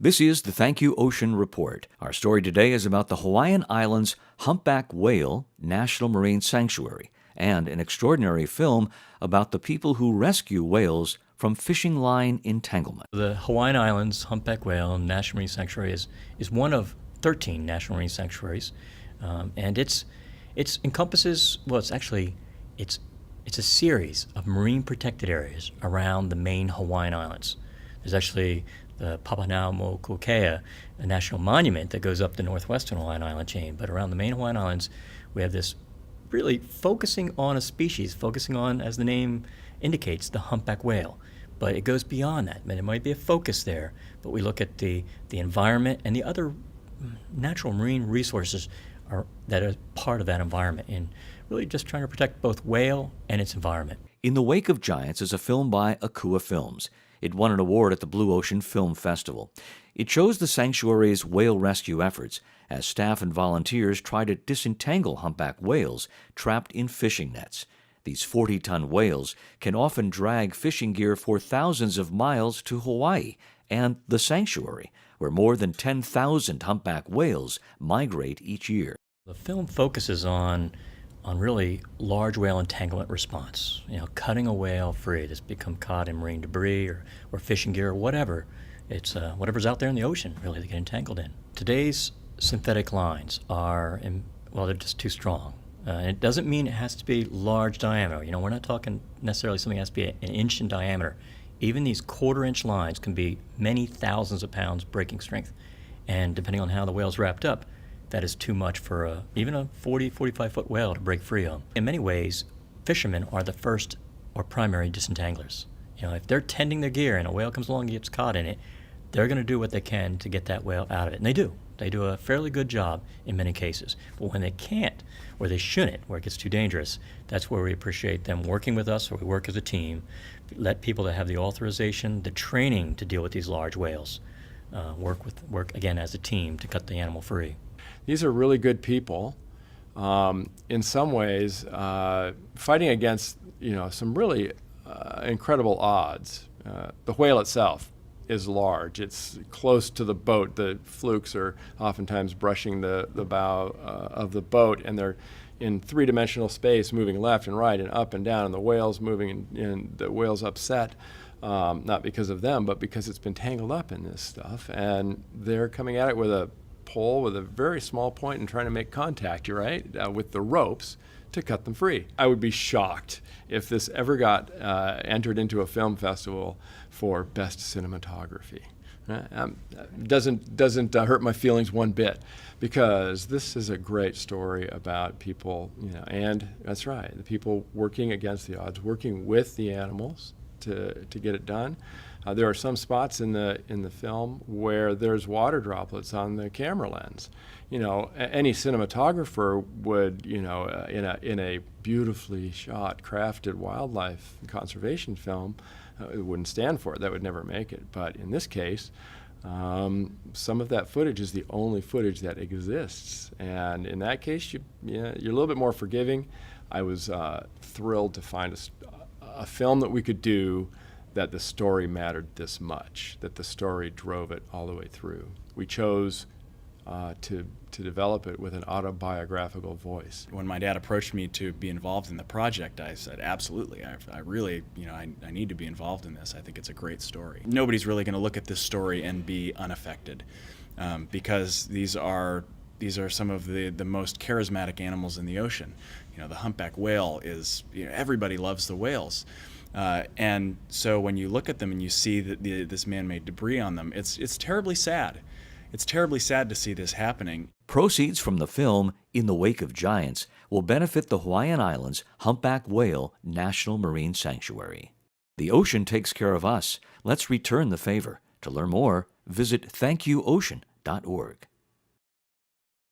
This is the Thank You Ocean Report. Our story today is about the Hawaiian Islands Humpback Whale National Marine Sanctuary and an extraordinary film about the people who rescue whales from fishing line entanglement. The Hawaiian Islands Humpback Whale National Marine Sanctuary is one of 13 national marine sanctuaries, and it's encompasses it's a series of marine protected areas around the main Hawaiian Islands. There's actually the Papahanaumokuakea, a national monument that goes up the northwestern Hawaiian Island chain, but around the main Hawaiian Islands, we have this really focusing on a species, focusing on, as the name indicates, the humpback whale. But it goes beyond that. I mean, it might be a focus there, but we look at the environment and the other natural marine resources that are part of that environment, and really just trying to protect both whale and its environment. In the Wake of Giants is a film by Akua Films. It won an award at the Blue Ocean Film Festival. It shows the sanctuary's whale rescue efforts as staff and volunteers try to disentangle humpback whales trapped in fishing nets. These 40-ton whales can often drag fishing gear for thousands of miles to Hawaii and the sanctuary, where more than 10,000 humpback whales migrate each year. The film focuses on really large whale entanglement response. Cutting a whale free that's become caught in marine debris or fishing gear or whatever. It's whatever's out there in the ocean, really, they get entangled in. Today's synthetic lines they're just too strong. And it doesn't mean it has to be large diameter. We're not talking necessarily something that has to be an inch in diameter. Even these quarter-inch lines can be many thousands of pounds breaking strength. And depending on how the whale's wrapped up, that is too much for even a 40, 45-foot whale to break free of. In many ways, fishermen are the first or primary disentanglers. If they're tending their gear and a whale comes along and gets caught in it, they're going to do what they can to get that whale out of it. And they do. They do a fairly good job in many cases. But when they can't, or they shouldn't, where it gets too dangerous, that's where we appreciate them working with us, or we work as a team, let people that have the authorization, the training to deal with these large whales, work again as a team to cut the animal free. These are really good people, in some ways, fighting against some really incredible odds. The whale itself is large. It's close to the boat. The flukes are oftentimes brushing the bow of the boat, and they're in three-dimensional space, moving left and right and up and down, and the whale's moving, and the whale's upset, not because of them, but because it's been tangled up in this stuff, and they're coming at it with a pole with a very small point and trying to make contact, with the ropes to cut them free. I would be shocked if this ever got entered into a film festival for best cinematography. Doesn't hurt my feelings one bit, because this is a great story about people, and that's right, the people working against the odds, working with the animals to get it done. There are some spots in the film where there's water droplets on the camera lens. Any cinematographer would, in a beautifully shot, crafted wildlife conservation film, it wouldn't stand for it. That would never make it. But in this case, some of that footage is the only footage that exists. And in that case, you're a little bit more forgiving. I was thrilled to find a film that we could do that the story mattered this much, that the story drove it all the way through. We chose to develop it with an autobiographical voice. When my dad approached me to be involved in the project, I said, absolutely, I really, I need to be involved in this. I think it's a great story. Nobody's really going to look at this story and be unaffected, because these are some of the most charismatic animals in the ocean. The humpback whale is, everybody loves the whales. And so when you look at them and you see this man-made debris on them, it's terribly sad. It's terribly sad to see this happening. Proceeds from the film In the Wake of Giants will benefit the Hawaiian Islands Humpback Whale National Marine Sanctuary. The ocean takes care of us. Let's return the favor. To learn more, visit thankyouocean.org.